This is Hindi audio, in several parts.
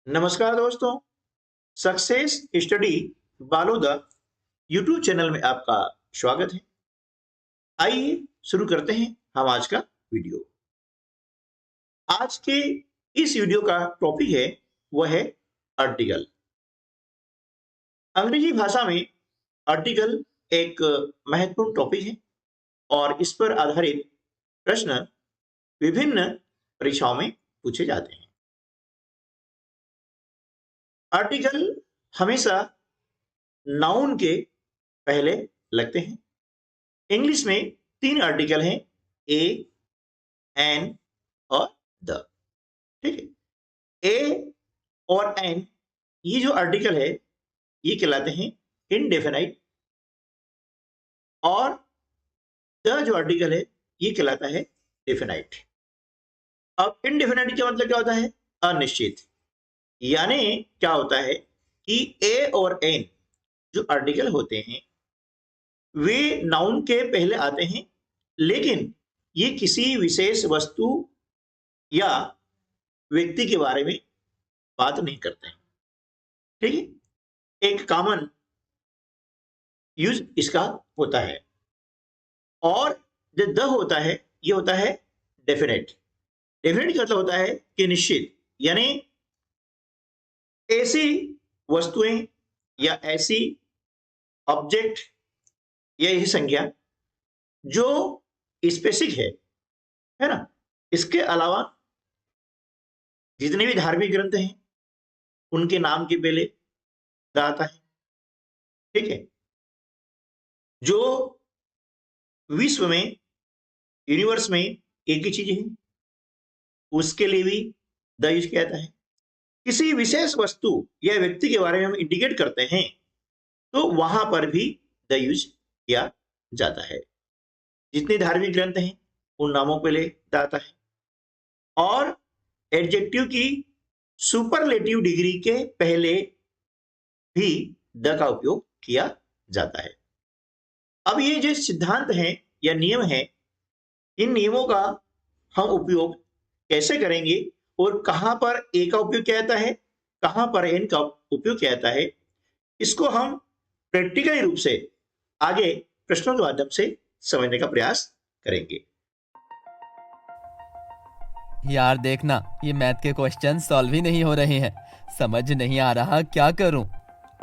नमस्कार दोस्तों। Success study Baloda YouTube channel में आपका स्वागत है। आइए शुरू करते हैं हम आज का वीडियो। आज के इस वीडियो का टॉपिक है वह है आर्टिकल। अंग्रेजी भाषा में आर्टिकल एक महत्वपूर्ण टॉपिक है और इस पर आधारित प्रश्न विभिन्न परीक्षाओं में पूछे जाते हैं। आर्टिकल हमेशा नाउन के पहले लगते हैं। इंग्लिश में 3 आर्टिकल हैं, ए, एन और द। ठीक है। ए और एन ये जो आर्टिकल है ये कहलाते हैं इनडेफिनाइट और द जो आर्टिकल है ये कहलाता है डेफिनाइट। अब इनडेफिनाइट का मतलब क्या होता है? अनिश्चित। यानी क्या होता है कि ए और एन जो आर्टिकल होते हैं वे नाउन के पहले आते हैं, लेकिन ये किसी विशेष वस्तु या व्यक्ति के बारे में बात नहीं करते हैं। ठीक है। एक कॉमन यूज इसका होता है। और जो द होता है ये होता है डेफिनेट। डेफिनेट का मतलब होता है कि निश्चित, यानी ऐसी वस्तुएं या ऐसी ऑब्जेक्ट या ऐसी संज्ञा जो स्पेसिफिक है ना। इसके अलावा जितने भी धार्मिक ग्रंथ हैं उनके नाम के पहले द आता है। ठीक है। जो विश्व में, यूनिवर्स में एक ही चीज है उसके लिए भी द यूज किया जाता है। किसी विशेष वस्तु या व्यक्ति के बारे में हम इंडिकेट करते हैं तो वहां पर भी द यूज किया जाता है। जितने धार्मिक ग्रंथ हैं उन नामों पे ले द आता है। और एडजेक्टिव की सुपरलेटिव डिग्री के पहले भी द का उपयोग किया जाता है। अब ये जो सिद्धांत हैं या नियम हैं, इन नियमों का हम उपयोग कैसे करेंगे और कहां पर ए का उपयोग किया जाता है, कहां पर एन का उपयोग किया जाता है, इसको हम प्रैक्टिकली रूप से आगे प्रश्नों के माध्यम से समझने का प्रयास करेंगे। यार देखना, ये मैथ के क्वेश्चन सॉल्व ही नहीं हो रहे हैं। समझ नहीं आ रहा क्या करूं।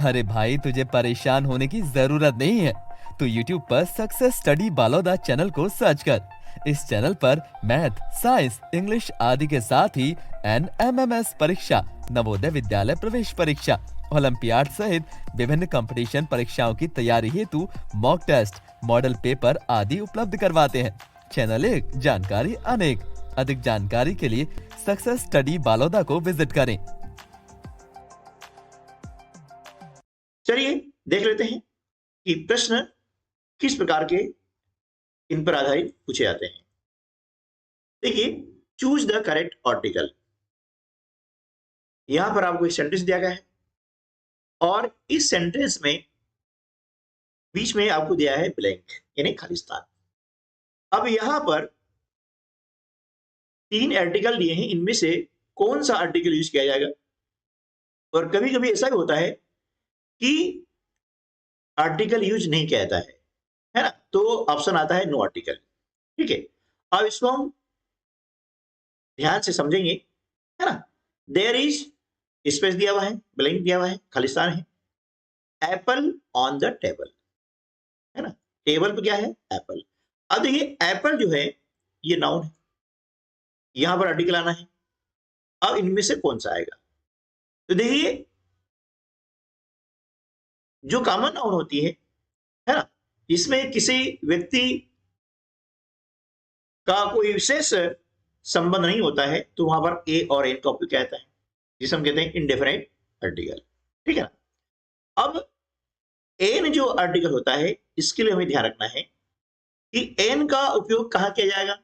अरे भाई, तुझे परेशान होने की जरूरत नहीं है। तू YouTube पर सक्सेस स्टडी बालोदा चैनल को सर्च कर। इस चैनल पर मैथ, साइंस, इंग्लिश आदि के साथ ही NMMS परीक्षा, नवोदय विद्यालय प्रवेश परीक्षा, ओलंपियाड सहित विभिन्न कंपटीशन परीक्षाओं की तैयारी हेतु मॉक टेस्ट, मॉडल पेपर आदि उपलब्ध करवाते हैं। चैनल एक, जानकारी अनेक। अधिक जानकारी के लिए सक्सेस स्टडी बालोदा को विजिट करें। चलिए देख लेते हैं कि प्रश्न किस प्रकार के इन पर आधारित पूछे जाते हैं। देखिए, चूज द करेक्ट आर्टिकल। यहां पर आपको एक सेंटेंस दिया गया है और इस सेंटेंस में बीच में आपको दिया है ब्लैंक यानी खालिस्तान। अब यहां पर 3 आर्टिकल दिए हैं, इनमें से कौन सा आर्टिकल यूज किया जाएगा। और कभी कभी ऐसा भी होता है कि आर्टिकल यूज नहीं किया जाता है ना, तो ऑप्शन आता है नो आर्टिकल। ठीक है। अब इसको हम ध्यान से समझेंगे, है ना। देयर इज स्पेस दिया हुआ है, ब्लैंक दिया हुआ है, खालिस्तान है। एप्पल ऑन द टेबल, है ना। टेबल पे क्या है? एप्पल। अब देखिए, एप्पल जो है ये नाउन है, यहां पर आर्टिकल आना है। अब इनमें से कौन सा आएगा? तो देखिए, जो कॉमन नाउन होती है ना, इसमें किसी व्यक्ति का कोई विशेष संबंध नहीं होता है, तो वहां पर ए और एन का उपयोग किया जाता है, जिसे हम कहते हैं इंडेफिनाइट आर्टिकल। ठीक है ना। अब एन जो आर्टिकल होता है इसके लिए हमें ध्यान रखना है कि एन का उपयोग कहां किया जाएगा।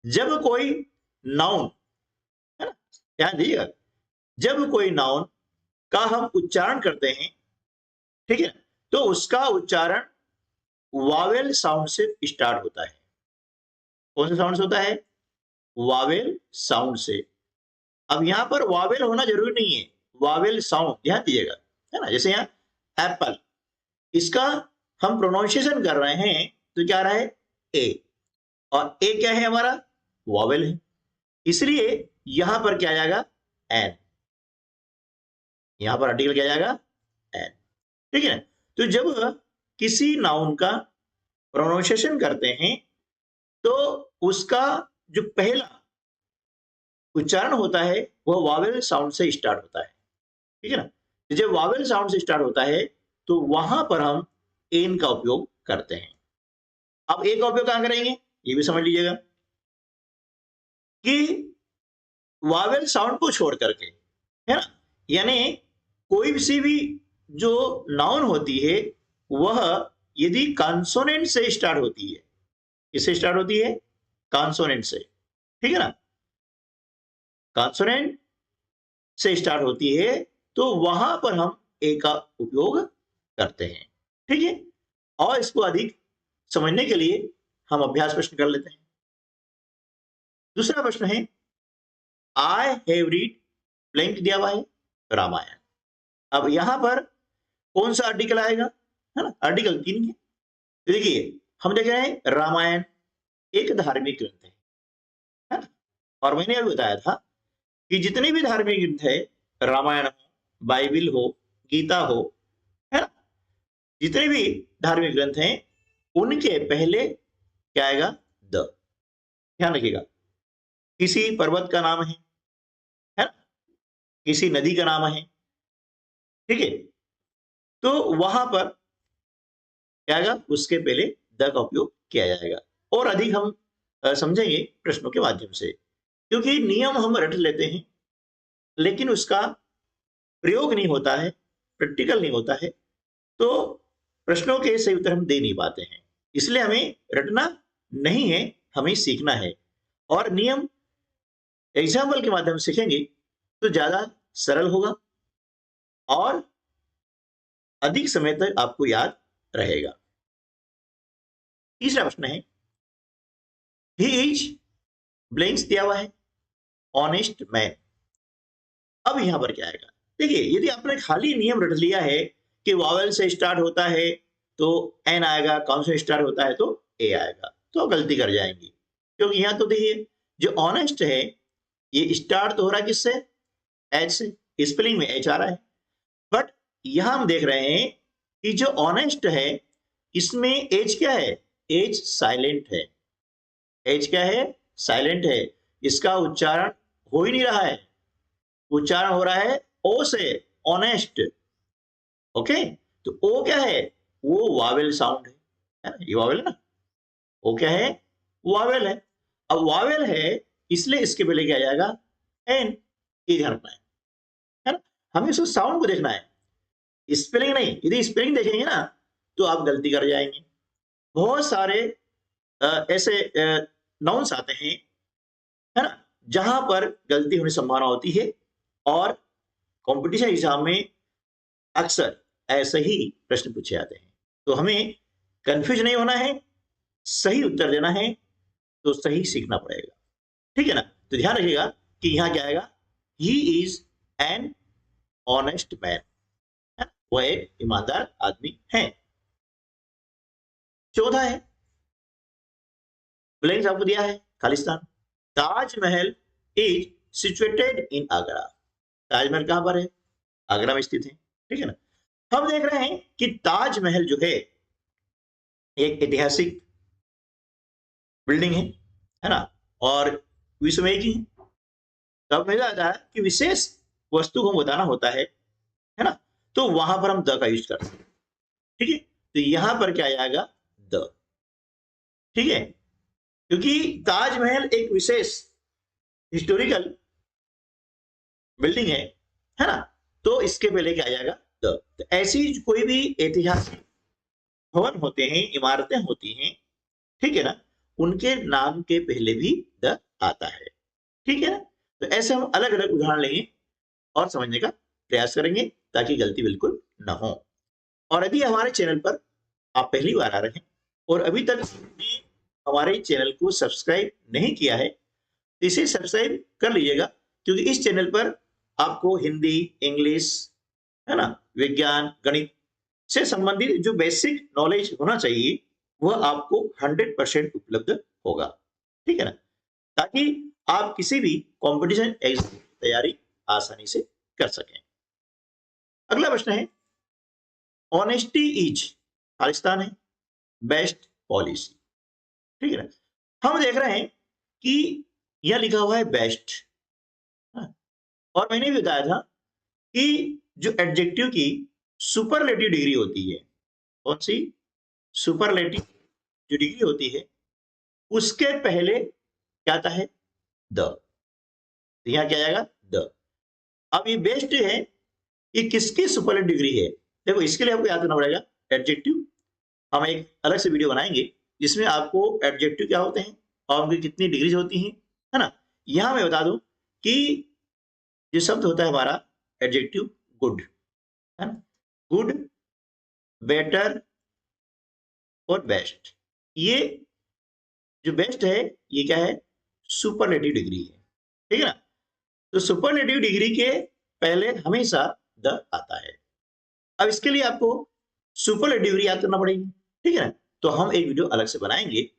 जब कोई नाउन, है ना, ध्यान दीजिएगा, जब कोई नाउन का हम उच्चारण करते हैं, ठीक है, तो उसका उच्चारण वावेल साउंड से स्टार्ट होता है। कौन सा साउंड से होता है? वावेल साउंड से। अब यहाँ पर वावेल होना जरूरी नहीं है, वावेल साउंड ध्यान दीजिएगा, है ना। जैसे यहाँ एप्पल, इसका हम प्रोनाउंसिएशन कर रहे हैं तो क्या रहा है ए, और ए क्या है हमारा वावेल है, इसलिए यहां पर क्या आ जाएगा एन, यहां पर आर्टिकल क्या आ जाएगा एन, ठीक है ना। तो जब किसी नाउन का प्रोनाउंसिएशन करते हैं तो उसका जो पहला उच्चारण होता है वह वावेल साउंड से स्टार्ट होता है, ठीक है ना। तो जब वावेल साउंड से स्टार्ट होता है तो वहां पर हम एन का उपयोग करते हैं। अब ए का उपयोग कहां करेंगे ये भी समझ लीजिएगा कि वावेल साउंड को छोड़ करके, है ना, यानी कोई सी भी जो नाउन होती है वह यदि कॉन्सोनेंट से स्टार्ट होती है, किससे स्टार्ट होती है कॉन्सोनेंट से, ठीक है ना, कॉन्सोनेंट से स्टार्ट होती है तो वहां पर हम ए का उपयोग करते हैं, ठीक है। और इसको अधिक समझने के लिए हम अभ्यास प्रश्न कर लेते हैं। दूसरा प्रश्न है आई हैव रीड, ब्लैंक दिया हुआ है रामायण। अब यहां पर कौन सा आर्टिकल आएगा, है ना, आर्टिकल 3 है। तो देखिए हम देख रहे हैं रामायण एक धार्मिक ग्रंथ है ना, और मैंने अभी बताया था कि जितने भी धार्मिक ग्रंथ है, रामायण हो, बाइबिल हो, गीता हो, है ना, जितने भी धार्मिक ग्रंथ हैं उनके पहले क्या आएगा द, ध्यान रखिएगा। किसी पर्वत का नाम है ना, किसी नदी का नाम है, ठीक है, तो वहां पर क्या आएगा उसके पहले द का उपयोग किया जाएगा। और अधिक हम समझेंगे प्रश्नों के माध्यम से, क्योंकि नियम हम रट लेते हैं लेकिन उसका प्रयोग नहीं होता है, प्रैक्टिकल नहीं होता है, तो प्रश्नों के सही उत्तर हम दे नहीं पाते हैं। इसलिए हमें रटना नहीं है, हमें सीखना है, और नियम एग्जाम्पल के माध्यम से सीखेंगे तो ज्यादा सरल होगा और अधिक समय तक आपको याद रहेगा। तीसरा प्रश्न है ही इज, ब्लैंक्स दिया हुआ है ऑनेस्ट मैन। अब यहां पर क्या आएगा, देखिए यदि आपने खाली नियम रट लिया है कि वावेल से स्टार्ट होता है तो एन आएगा, कौन से स्टार्ट होता है तो ए आएगा, तो गलती कर जाएंगी। क्योंकि यहां तो देखिए जो ऑनेस्ट है ये स्टार्ट तो हो रहा है किससे एच से, स्पेलिंग में एच आ रहा है, बट यहां हम देख रहे हैं कि जो ऑनेस्ट है इसमें एच क्या है, एच साइलेंट है, एच क्या है साइलेंट है, इसका उच्चारण हो ही नहीं रहा है, उच्चारण हो रहा है ओ से ऑनेस्ट, ओके। तो ओ क्या है वो वावेल साउंड है ना, ये वावेल है ना, ओ क्या है वावेल है। अब वावेल है इसलिए इसके पहले क्या आ जाएगा एन, ये ध्यान रखना है ना, हमें सिर्फ साउंड को देखना है, स्पेलिंग नहीं। यदि स्पेलिंग देखेंगे ना तो आप गलती कर जाएंगे। बहुत सारे ऐसे नाउन्स आते हैं, है ना, जहां पर गलती होने की संभावना होती है, और कंपटीशन एग्जाम में अक्सर ऐसे ही प्रश्न पूछे जाते हैं। तो हमें कंफ्यूज नहीं होना है, सही उत्तर देना है, तो सही सीखना पड़ेगा, ठीक है ना। तो ध्यान रखिएगा कि यहां क्या आएगा, he is an honest man, वह एक ईमानदार आदमी है। चौथा है ब्लैंक्स आपको दिया है Khalistan, Taj Mahal is situated in Agra. Taj Mahal कहां पर है, आगरा में स्थित है, ठीक है ना। हम देख रहे हैं कि ताजमहल जो है एक ऐतिहासिक बिल्डिंग है ना, और विश्व में एक ही है। तब मुझे आता है कि विशेष वस्तु को बताना होता है ना, तो वहां पर हम द का यूज करते हैं, ठीक है। तो यहां पर क्या आएगा द, ठीक है, क्योंकि ताजमहल एक विशेष हिस्टोरिकल बिल्डिंग है ना, तो इसके पहले क्या आ जाएगा द। तो ऐसी कोई भी ऐतिहासिक भवन होते हैं, इमारतें होती हैं, ठीक है ना, उनके नाम के पहले भी द आता है, ठीक है ना। तो ऐसे हम अलग अलग उदाहरण लेंगे और समझने का प्रयास करेंगे ताकि गलती बिल्कुल ना हो। और यदि हमारे चैनल पर आप पहली बार आ रहे हैं और अभी तक हमारे चैनल को सब्सक्राइब नहीं किया है तो इसे सब्सक्राइब कर लीजिएगा, क्योंकि इस चैनल पर आपको हिंदी, इंग्लिश, है ना, विज्ञान, गणित से संबंधित जो बेसिक नॉलेज होना चाहिए वह आपको 100% उपलब्ध होगा, ठीक है ना, ताकि आप किसी भी कंपटीशन एग्जाम की तैयारी आसानी से कर सकें। अगला प्रश्न है, ऑनेस्टी इज, खालिस्तान है, बेस्ट पॉलिसी, ठीक है ना। हम देख रहे हैं कि यह लिखा हुआ है बेस्ट, और मैंने भी बताया था कि जो एडजेक्टिव की सुपरलेटिव डिग्री होती है, कौन सी, सुपरलेटिव जो डिग्री होती है उसके पहले क्या आता है, द, तो यहां क्या आएगा, द। अब ये बेस्ट है, ये किसकी सुपरलेटिव डिग्री है, देखो इसके लिए आपको याद करना पड़ेगा एडजेक्टिव। हम एक अलग से वीडियो बनाएंगे जिसमें आपको एडजेक्टिव क्या होते हैं और उनकी कितनी डिग्रीज होती हैं, है ना। यहां मैं बता दूं कि जो शब्द होता है हमारा एडजेक्टिव, गुड, है ना, गुड, बेटर और बेस्ट, ये जो बेस्ट है ये क्या है, सुपरलेटिव डिग्री है, ठीक है ना। तो सुपरलेटिव डिग्री के पहले हमेशा द आता है। अब इसके लिए आपको सुपरलेटिव डिग्री याद करना पड़ेगी, ठीक है ना। तो हम एक वीडियो अलग से बनाएंगे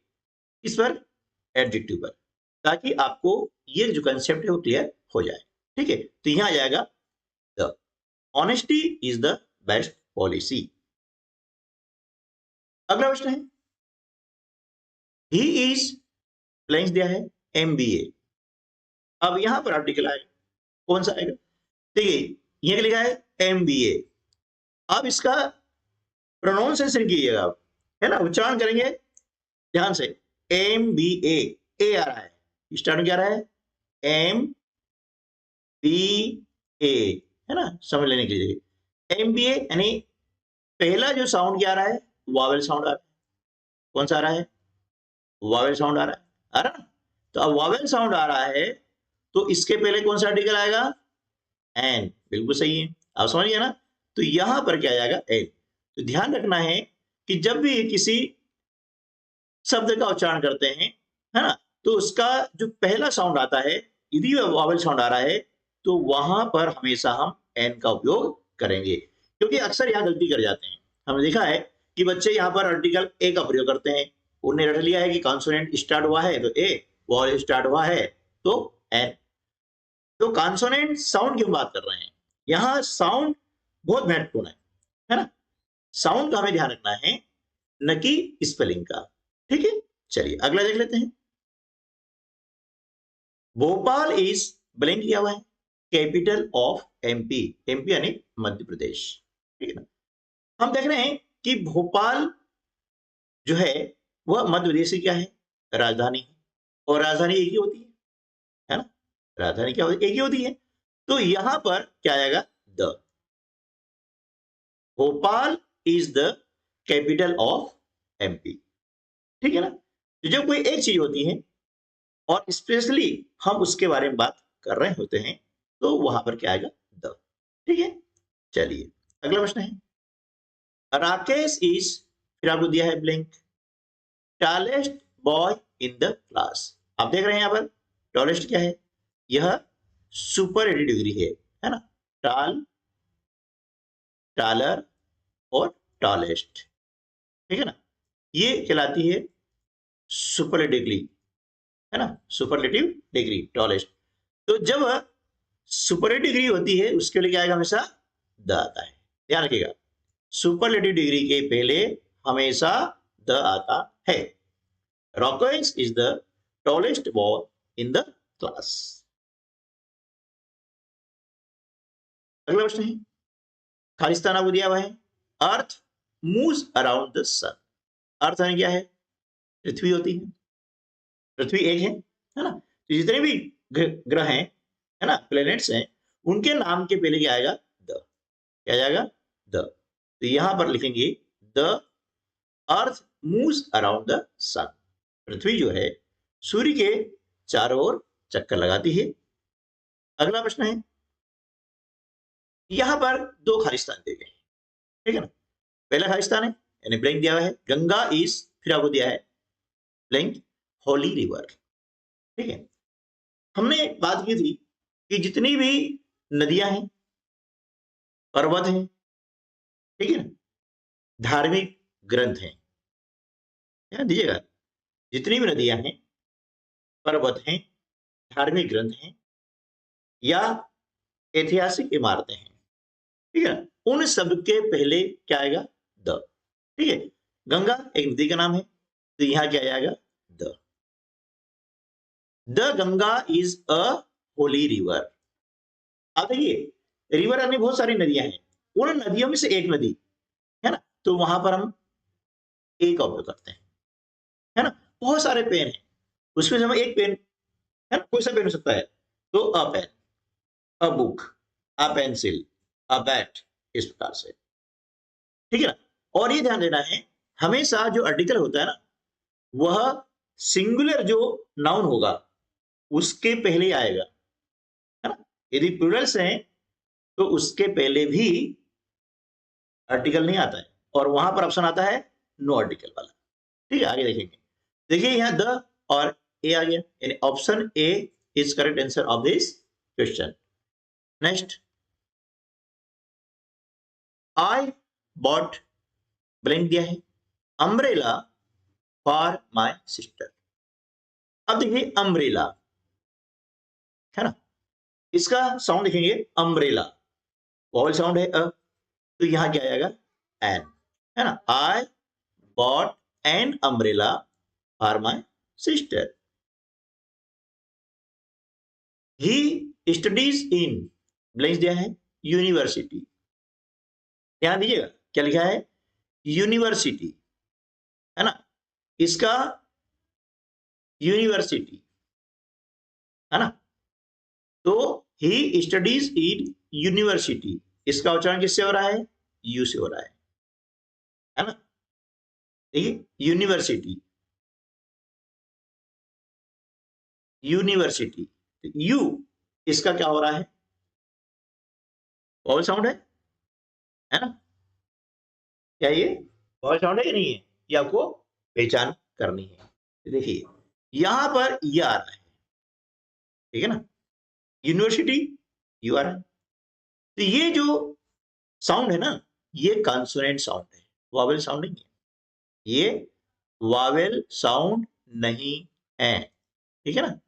इस पर, एडजेक्टिव पर, ताकि आपको ये जो कंसेप्ट है वो क्लियर हो जाए, ठीक है। तो यहां आ जाएगा the, honesty is the best policy. अगला प्रश्न है, ही इज, ब्लैंक दिया है, MBA। अब यहां पर आर्टिकल आएगा, कौन सा आएगा, ठीक है, यहां लिखा है MBA। अब इसका प्रोनाउंसिएशन कीजिएगा आप, है ना, उच्चारण करेंगे ध्यान से, MBA, ए आ रहा है, स्टार्ट में क्या आ रहा है, MBA, है ना, समझ लेने के लिए। MBA यानी पहला जो साउंड क्या आ रहा है, वावेल साउंड आ रहा है, कौन सा आ रहा है, वावेल साउंड आ रहा है, आ रहा ना। तो अब वावेल साउंड आ रहा है तो इसके पहले कौन सा आर्टिकल आएगा, एन, बिल्कुल सही है, आप समझ गए ना। तो यहां पर क्या आएगा, एन। तो ध्यान रखना है कि जब भी किसी शब्द का उच्चारण करते हैं, है ना, तो उसका जो पहला साउंड आता है, यदि वावेल साउंड आ रहा है तो वहां पर हमेशा हम एन का उपयोग करेंगे, क्योंकि अक्सर यहां गलती कर जाते हैं। हमने देखा है कि बच्चे यहां पर आर्टिकल ए का प्रयोग करते हैं, उन्हें रट लिया है कि कॉन्सोनेंट स्टार्ट हुआ है तो ए, वॉवेल स्टार्ट हुआ है तो एन। तो कॉन्सोनेंट साउंड की हम बात कर रहे हैं, यहां साउंड बहुत महत्वपूर्ण है ना, साउंड का हमें ध्यान रखना है, न कि स्पेलिंग का, ठीक है। चलिए अगला देख लेते हैं, भोपाल इज, ब्लैंक दिया हुआ है, कैपिटल ऑफ MP, MP यानी मध्य प्रदेश, ठीक है ना। हम देख रहे हैं कि भोपाल जो है वह मध्य प्रदेश की क्या है, राजधानी है, और राजधानी एक ही होती है ना, राजधानी क्या होती है, एक ही होती है। तो यहां पर क्या आएगा, the, Bhopal is the capital of MP, ठीक है ना। तो जब कोई एक चीज होती है और स्पेशली हम उसके बारे में बात कर रहे होते हैं तो वहां पर क्या आएगा, द, ठीक है। चलिए अगला प्रश्न है, राकेश इज, फिर आपको दिया है blank, tallest boy in the class. आप देख रहे हैं यहां पर टॉलेस्ट क्या है, यह सुपरलेटिव डिग्री है ना, टॉल, टॉलर और टॉलेस्ट, ठीक है ना, ये कहलाती है सुपरलेटिव डिग्री, है ना, सुपरलेटिव डिग्री, टॉलेस्ट। तो जब सुपरलेटिव डिग्री होती है उसके लिए क्या आएगा, हमेशा द आता है, ध्यान रखिएगा, सुपरलेटिव डिग्री के पहले हमेशा द आता है। Rakesh is the tallest boy in the class. अगला प्रश्न है, खालिस्तान आपको दिया हुआ है, अर्थ मूव्स अराउंड द सन। अर्थ यानी क्या है, पृथ्वी होती है, पृथ्वी एक है ना। तो जितने भी ग्रह हैं, है ना, प्लेनेट्स हैं, उनके नाम के पहले क्या आएगा, द, क्या जाएगा, द। तो यहां पर लिखेंगे the earth moves around the sun, पृथ्वी जो है सूर्य के चारों ओर चक्कर लगाती है। अगला प्रश्न है, यहां पर दो खालिस्तान दिए गए, ठीक है ना। पहला खालिस्तान है यानी ब्लैंक दिया हुआ है, गंगा इज, फिर आपको दिया है ब्लैंक, होली रिवर, ठीक है। हमने बात की थी कि जितनी भी नदियां हैं, पर्वत हैं, ठीक है ना, धार्मिक ग्रंथ हैं, ध्यान दीजिएगा, जितनी भी नदियां हैं, पर्वत हैं, धार्मिक ग्रंथ हैं या ऐतिहासिक इमारतें हैं, ठीक है, उन सब के पहले क्या आएगा? द। ठीक है, गंगा एक नदी का नाम है, तो यहां क्या जाएगा? The. The Ganga is a Holi river. अब देखिए, रिवर यानी बहुत सारी नदियां हैं, उन नदियों में से एक नदी है ना, तो वहां पर हम ए का उपयोग करते हैं, है ना। बहुत सारे पेन हैं, उसमें से हम एक पेन, है ना, कोई सा पेन हो सकता है, तो a pen, a book, a pencil, a bat, इस प्रकार से, ठीक है ना। और ये ध्यान देना है, हमेशा जो आर्टिकल होता है ना, वह सिंगुलर जो नाउन होगा उसके पहले आएगा, है ना। यदि प्लूरल्स हैं तो उसके पहले भी आर्टिकल नहीं आता है, और वहां पर ऑप्शन आता है नो आर्टिकल वाला। ठीक है, आगे देखेंगे। देखिए यहाँ द और ए आ गया, यानी option A is correct answer of this question. Next, I bought blank दिया है, अम्ब्रेला फॉर माय सिस्टर। अब देखिए अम्ब्रेला, है ना, इसका साउंड देखेंगे अम्ब्रेला, वॉवल साउंड है अ, तो यहां क्या आएगा? एन, है ना। I bought an umbrella for my sister. He studies in blank दिया है यूनिवर्सिटी, ध्यान दीजिएगा क्या लिखा है? यूनिवर्सिटी, है ना, इसका यूनिवर्सिटी, है ना, तो ही स्टडीज इन यूनिवर्सिटी, इसका उच्चारण किससे हो रहा है? यू से हो रहा है ना। देखिए यूनिवर्सिटी, यूनिवर्सिटी, यू इसका क्या हो रहा है? वॉवल साउंड है ना। क्या ये वॉवल साउंड है या नहीं है? ये आपको पहचान करनी है। देखिए यहां पर ये आ रहा है, ठीक है ना, यूनिवर्सिटी यू आ रहा है, तो ये जो साउंड है ना, ये कॉन्सोनेंट साउंड है, वॉवेल साउंड नहीं है, ये वॉवेल साउंड नहीं है, ठीक है ना,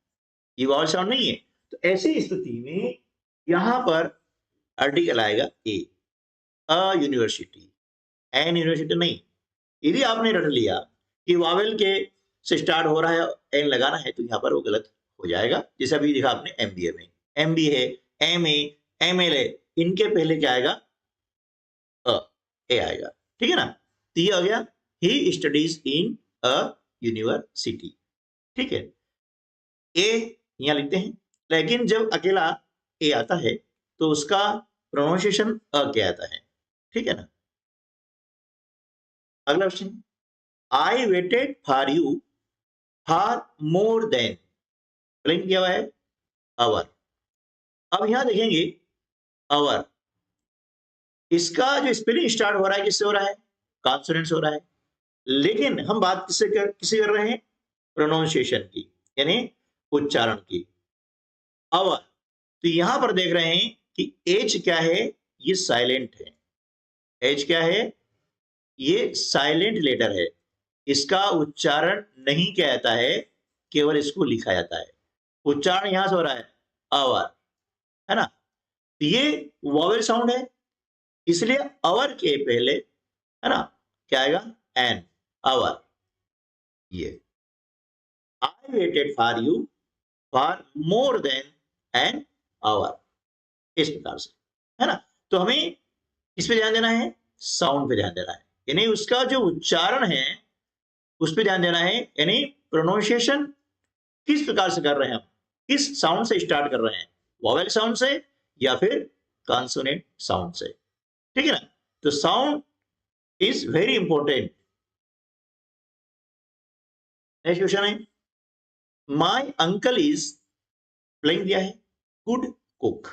ये वॉवेल साउंड नहीं है। तो ऐसी स्थिति में यहां पर आर्टिकल आएगा ए, अ यूनिवर्सिटी, एन यूनिवर्सिटी नहीं। यदि आपने रट लिया कि वॉवेल के से स्टार्ट हो रहा है, एन लगाना है, तो यहां पर वो गलत हो जाएगा। जैसे अभी देखा आपने एमबीए में, एमबीए, एमए, एमएलए, इनके पहले क्या आएगा? अ, ए आएगा, ठीक है ना। तो ये आ गया he studies in a university, ठीक है। ए यहां लिखते हैं, लेकिन जब अकेला ए आता है तो उसका प्रोनाउंसिएशन अ क्या आता है, ठीक है ना। अगला question, I waited for you for more than, blank किया हुआ है आवर। अब यहां देखेंगे आवर, इसका जो स्पेलिंग स्टार्ट हो रहा है किससे हो रहा है? कॉन्सोनेंट से हो रहा है, लेकिन हम बात किससे कर रहे हैं? प्रोनाउंसिएशन की, यानी उच्चारण की। अवर, तो यहां पर देख रहे हैं कि एच क्या है? ये साइलेंट है। एच क्या है? ये साइलेंट लेटर है, इसका उच्चारण नहीं किया जाता है, केवल इसको लिखा जाता है। उच्चारण यहां से हो रहा है अवर, है ना, तो ये वॉवेल साउंड है, इसलिए अवर के पहले, है ना, क्या आएगा? एन, अवर। ये I waited for you for more than an hour, इस प्रकार से, है ना। तो हमें किस पे ध्यान देना है? साउंड पे ध्यान देना है, यानी उसका जो उच्चारण है उस पे ध्यान देना है, यानी प्रोनाउंसिएशन किस प्रकार से कर रहे हैं हम, किस साउंड से स्टार्ट कर रहे हैं, वॉवेल साउंड से या फिर कॉन्सोनेंट साउंड से, ठीक है ना। तो sound is very important. Next question है, माय अंकल इज ब्लैंक दिया है गुड कुक,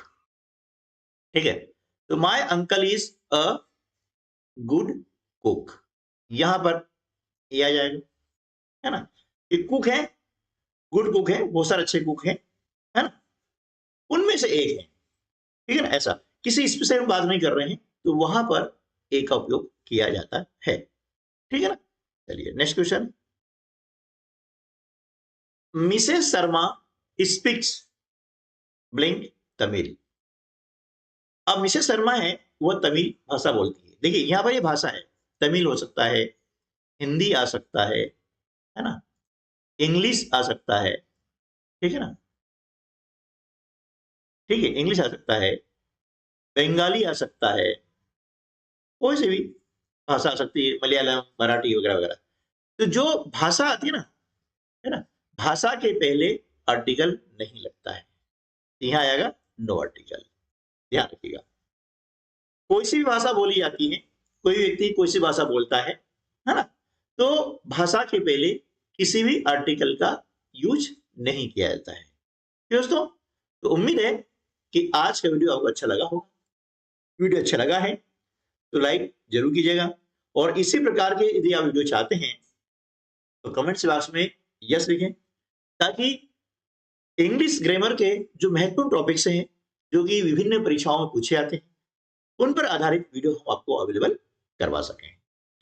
ठीक है, तो my uncle is a good cook, यहां पर ये आ जाएगा, है ना। एक कुक है, गुड कुक है, बहुत सारे अच्छे कुक हैं, है ना। उनमें से एक है, ठीक है ना, ऐसा किसी स्पेशल में बात नहीं कर रहे हैं, तो वहां पर ए का उपयोग किया जाता है, ठीक है ना। चलिए next question, Mrs Sharma speaks blink Tamil. अब मिसेस शर्मा है, वो तमिल भाषा बोलती है। देखिए यहाँ पर ये भाषा है, तमिल हो सकता है, हिंदी आ सकता है ना, इंग्लिश आ सकता है, ठीक है ना, ठीक है, इंग्लिश आ सकता है, बंगाली आ सकता है, कोई सी भी भाषा आ सकती है, मलयालम, मराठी वगैरह वगैरह। तो जो भाषा आती है ना, भाषा के पहले आर्टिकल नहीं लगता है, यहाँ आएगा नो आर्टिकल, ध्यान रखिएगा। कोई सी भी भाषा बोली जाती है, कोई व्यक्ति कोई सी भाषा बोलता है ना, तो भाषा के पहले किसी भी आर्टिकल का यूज नहीं किया जाता है। दोस्तों, तो उम्मीद है कि आज का वीडियो आपको अच्छा लगा होगा। वीडियो अच्छा लगा है तो लाइक जरूर कीजिएगा, और इसी प्रकार के यदि आप वीडियो चाहते हैं तो कमेंट्स बॉक्स में यस लिखें, ताकि इंग्लिश ग्रामर के जो महत्वपूर्ण टॉपिक्स हैं, जो कि विभिन्न परीक्षाओं में पूछे जाते हैं, उन पर आधारित वीडियो हम आपको अवेलेबल करवा सकें।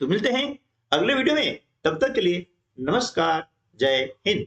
तो मिलते हैं अगले वीडियो में, तब तक के लिए नमस्कार, जय हिंद।